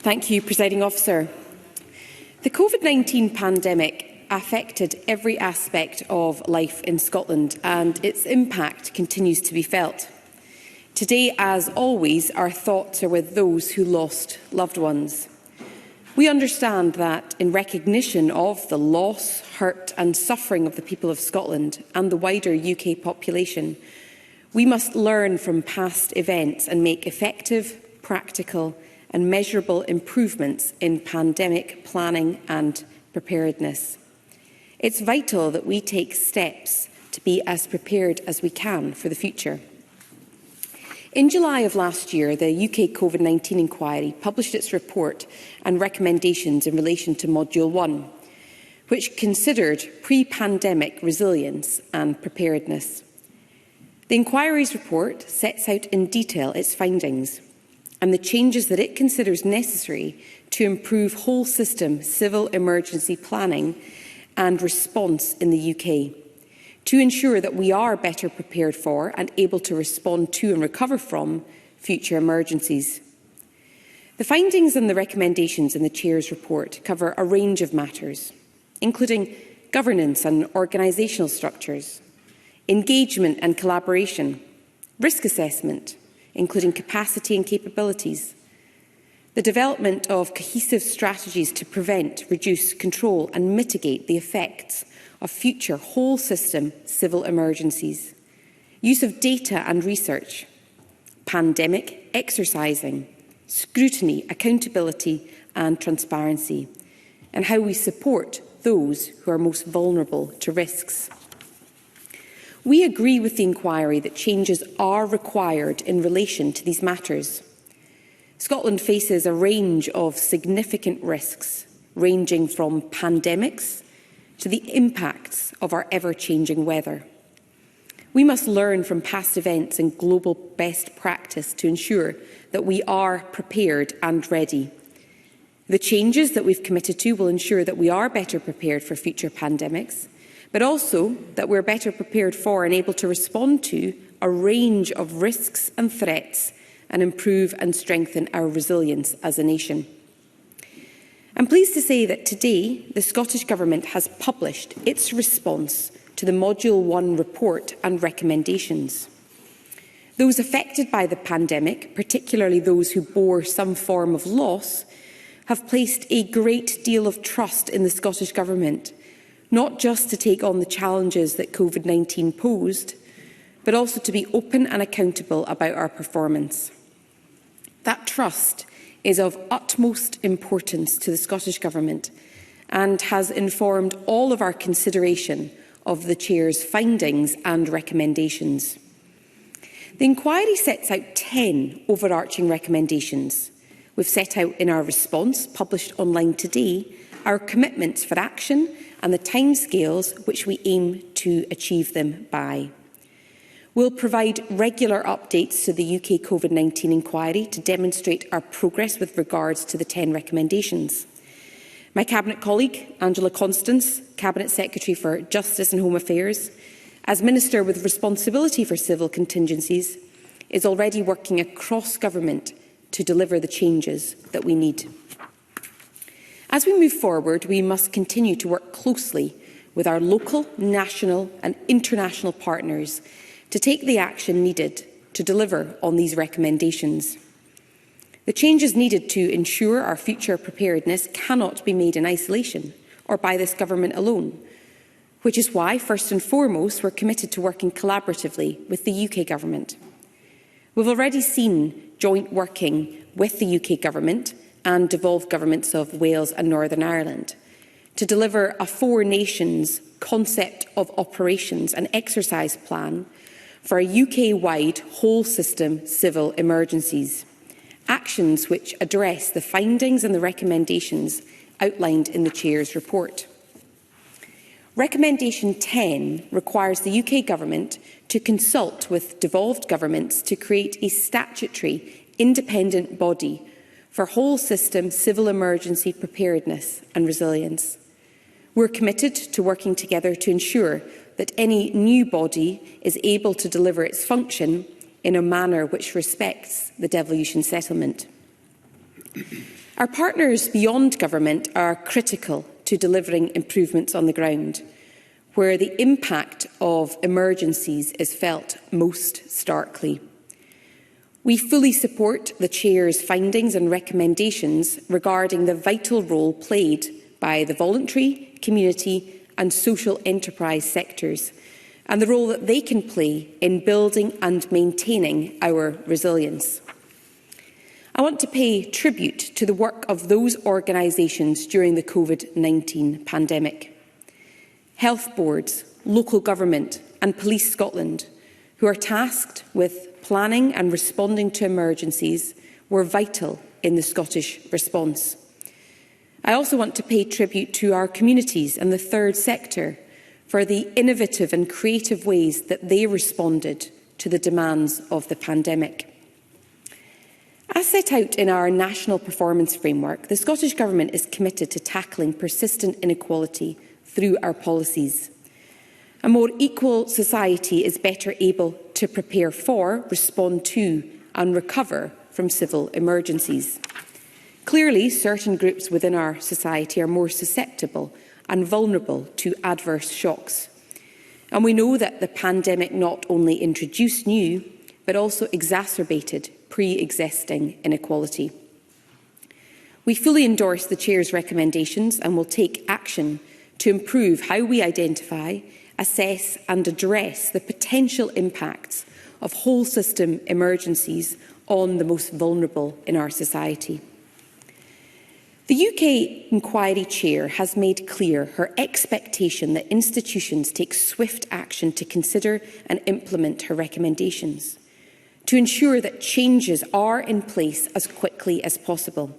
Thank you, Presiding Officer. The Covid-19 pandemic affected every aspect of life in Scotland, and its impact continues to be felt. Today, as always, our thoughts are with those who lost loved ones. We understand that in recognition of the loss, hurt and suffering of the people of Scotland and the wider UK population, we must learn from past events and make effective, practical and measurable improvements in pandemic planning and preparedness. It's vital that we take steps to be as prepared as we can for the future. In July of last year, the UK Covid-19 inquiry published its report and recommendations in relation to Module 1, which considered pre-pandemic resilience and preparedness. The inquiry's report sets out in detail its findings and the changes that it considers necessary to improve whole system civil emergency planning and response in the UK, to ensure that we are better prepared for and able to respond to and recover from future emergencies. The findings and the recommendations in the Chair's report cover a range of matters, including governance and organisational structures, engagement and collaboration, risk assessment, including capacity and capabilities, the development of cohesive strategies to prevent, reduce, control and mitigate the effects of future whole-system civil emergencies, use of data and research, pandemic exercising, scrutiny, accountability and transparency, and how we support those who are most vulnerable to risks. We agree with the inquiry that changes are required in relation to these matters. Scotland faces a range of significant risks, ranging from pandemics to the impacts of our ever-changing weather. We must learn from past events and global best practice to ensure that we are prepared and ready. The changes that we've committed to will ensure that we are better prepared for future pandemics, but also that we're better prepared for and able to respond to a range of risks and threats and improve and strengthen our resilience as a nation. I'm pleased to say that today the Scottish Government has published its response to the Module 1 report and recommendations. Those affected by the pandemic, particularly those who bore some form of loss, have placed a great deal of trust in the Scottish Government, not just to take on the challenges that Covid-19 posed, but also to be open and accountable about our performance. That trust is of utmost importance to the Scottish Government and has informed all of our consideration of the Chair's findings and recommendations. The inquiry sets out 10 overarching recommendations. We've set out in our response, published online today, our commitments for action and the timescales which we aim to achieve them by. We'll provide regular updates to the UK Covid-19 inquiry to demonstrate our progress with regards to the 10 recommendations. My Cabinet colleague, Angela Constance, Cabinet Secretary for Justice and Home Affairs, as Minister with responsibility for civil contingencies, is already working across government to deliver the changes that we need. As we move forward, we must continue to work closely with our local, national and international partners to take the action needed to deliver on these recommendations. The changes needed to ensure our future preparedness cannot be made in isolation or by this government alone, which is why, first and foremost, we're committed to working collaboratively with the UK Government. We've already seen joint working with the UK Government and devolved governments of Wales and Northern Ireland to deliver a four nations concept of operations and exercise plan for a UK-wide whole-system civil emergencies, actions which address the findings and the recommendations outlined in the Chair's report. Recommendation 10 requires the UK Government to consult with devolved governments to create a statutory independent body for whole-system civil emergency preparedness and resilience. We're committed to working together to ensure that any new body is able to deliver its function in a manner which respects the devolution settlement. Our partners beyond government are critical to delivering improvements on the ground, where the impact of emergencies is felt most starkly. We fully support the Chair's findings and recommendations regarding the vital role played by the voluntary, community and social enterprise sectors, and the role that they can play in building and maintaining our resilience. I want to pay tribute to the work of those organisations during the Covid-19 pandemic. Health boards, local government and Police Scotland, who are tasked with planning and responding to emergencies, were vital in the Scottish response. I also want to pay tribute to our communities and the third sector for the innovative and creative ways that they responded to the demands of the pandemic. As set out in our National Performance Framework, the Scottish Government is committed to tackling persistent inequality through our policies. A more equal society is better able to prepare for, respond to and recover from civil emergencies. Clearly, certain groups within our society are more susceptible and vulnerable to adverse shocks. And we know that the pandemic not only introduced new, but also exacerbated pre-existing inequality. We fully endorse the Chair's recommendations and will take action to improve how we identify, assess and address the potential impacts of whole system emergencies on the most vulnerable in our society. The UK Inquiry Chair has made clear her expectation that institutions take swift action to consider and implement her recommendations, to ensure that changes are in place as quickly as possible.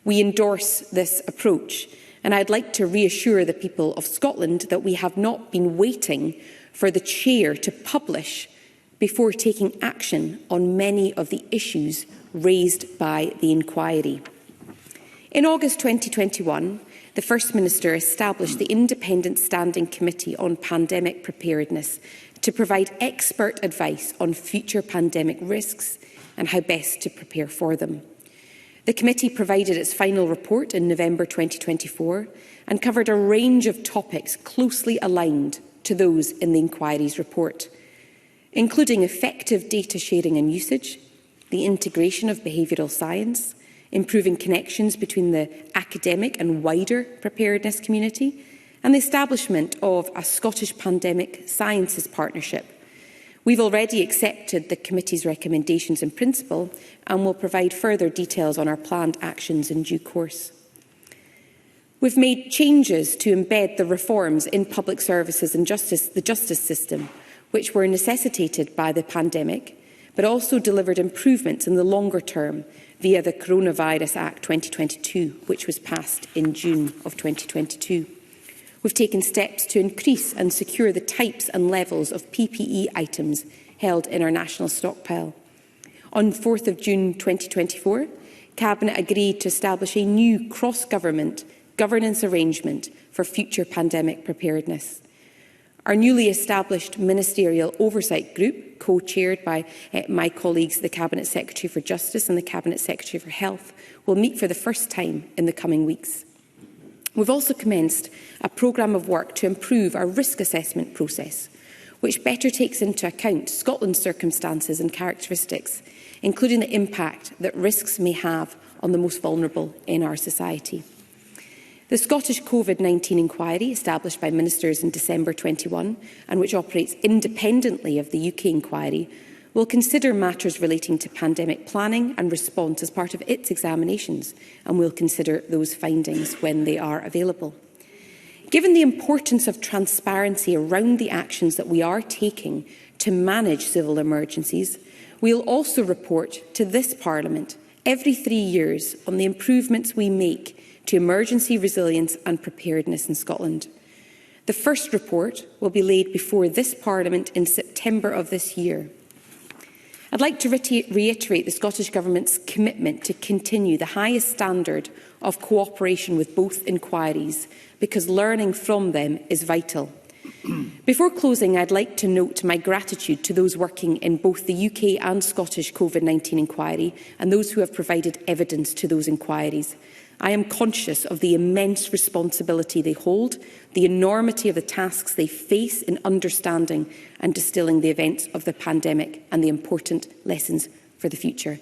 We endorse this approach, and I'd like to reassure the people of Scotland that we have not been waiting for the Chair to publish before taking action on many of the issues raised by the inquiry. In August 2021, the First Minister established the Independent Standing Committee on Pandemic Preparedness to provide expert advice on future pandemic risks and how best to prepare for them. The committee provided its final report in November 2024 and covered a range of topics closely aligned to those in the inquiry's report, including effective data sharing and usage, the integration of behavioural science, improving connections between the academic and wider preparedness community, and the establishment of a Scottish Pandemic Sciences Partnership. We've already accepted the committee's recommendations in principle and will provide further details on our planned actions in due course. We've made changes to embed the reforms in public services and the justice system, which were necessitated by the pandemic, but also delivered improvements in the longer term via the Coronavirus Act 2022, which was passed in June of 2022. We've taken steps to increase and secure the types and levels of PPE items held in our national stockpile. On 4th of June 2024, Cabinet agreed to establish a new cross-government governance arrangement for future pandemic preparedness. Our newly established Ministerial Oversight Group, co-chaired by my colleagues, the Cabinet Secretary for Justice and the Cabinet Secretary for Health, will meet for the first time in the coming weeks. We've also commenced a programme of work to improve our risk assessment process, which better takes into account Scotland's circumstances and characteristics, including the impact that risks may have on the most vulnerable in our society. The Scottish Covid-19 inquiry, established by ministers in December 21 and which operates independently of the UK inquiry, will consider matters relating to pandemic planning and response as part of its examinations, and will consider those findings when they are available. Given the importance of transparency around the actions that we are taking to manage civil emergencies, we will also report to this Parliament every 3 years on the improvements we make to emergency resilience and preparedness in Scotland. The first report will be laid before this Parliament in September of this year. I'd like to reiterate the Scottish Government's commitment to continue the highest standard of cooperation with both inquiries, because learning from them is vital. Before closing, I'd like to note my gratitude to those working in both the UK and Scottish Covid-19 inquiry and those who have provided evidence to those inquiries. I am conscious of the immense responsibility they hold, the enormity of the tasks they face in understanding and distilling the events of the pandemic and the important lessons for the future.